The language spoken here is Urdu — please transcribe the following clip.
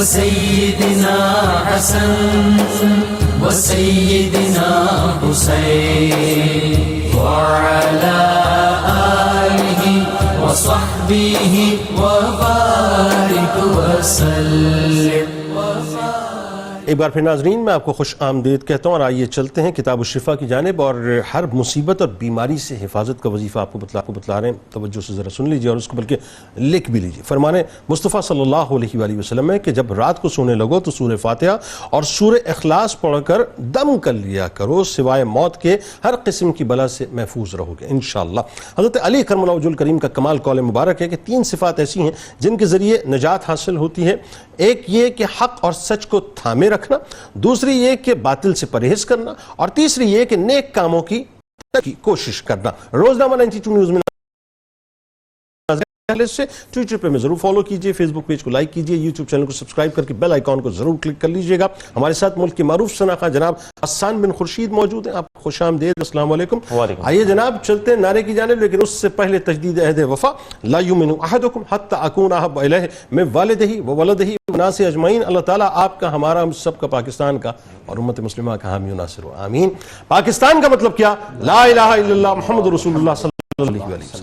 وسيدنا حسن وسيدنا حسين وعلى آله وصحبه وبارك وسلم. ایک بار پھر ناظرین میں آپ کو خوش آمدید کہتا ہوں، اور آئیے چلتے ہیں کتاب الشفا کی جانب، اور ہر مصیبت اور بیماری سے حفاظت کا وظیفہ آپ کو بتلا رہے ہیں. توجہ سے ذرا سن لیجیے اور اس کو بلکہ لکھ بھی لیجیے. فرمانے مصطفیٰ صلی اللہ علیہ وآلہ وسلم ہے کہ جب رات کو سونے لگو تو سورہ فاتحہ اور سورہ اخلاص پڑھ کر دم کر لیا کرو، سوائے موت کے ہر قسم کی بلا سے محفوظ رہو گے انشاءاللہ. حضرت علی کرم اللہ وجہ الکریم کا کمال قول مبارک ہے کہ 3 صفات ایسی ہیں جن کے ذریعے نجات حاصل ہوتی ہے. ایک یہ کہ حق اور سچ کو تھامے رکھنا، دوسری یہ کہ باطل سے پرہیز کرنا، اور تیسری یہ کہ نیک کاموں کی کوشش کرنا. روزنامہ 92 نیوز میں سے ٹویٹر پہ میں ضرور فالو کیجئے، فیس بک پیج کو لائک کیجئے، یوٹیوب چینل کو سبسکرائب کر کے بیل آئیکن کو ضرور کلک کر لیجئے گا. ہمارے ساتھ ملک کے معروف شناخواہ جناب حسان بن خورشید موجود ہیں. آپ کو خوش آمدید. السلام علیکم. آئیے جناب چلتے ہیں نعرے کی جانب، لیکن اس سے پہلے تجدید عہد وفا. لا یؤمن احدکم حتی اکون احب الیہ من والدہ وولدہ والناس اجمعین. اللہ تعالیٰ آپ کا، ہمارا، ہم سب کا، پاکستان کا اور امت مسلمہ کا حامی و ناصر ہو. آمین. پاکستان کا مطلب کیا؟ لا الہ الا اللہ محمد رسول اللہ صلی اللہ علیہ وسلم.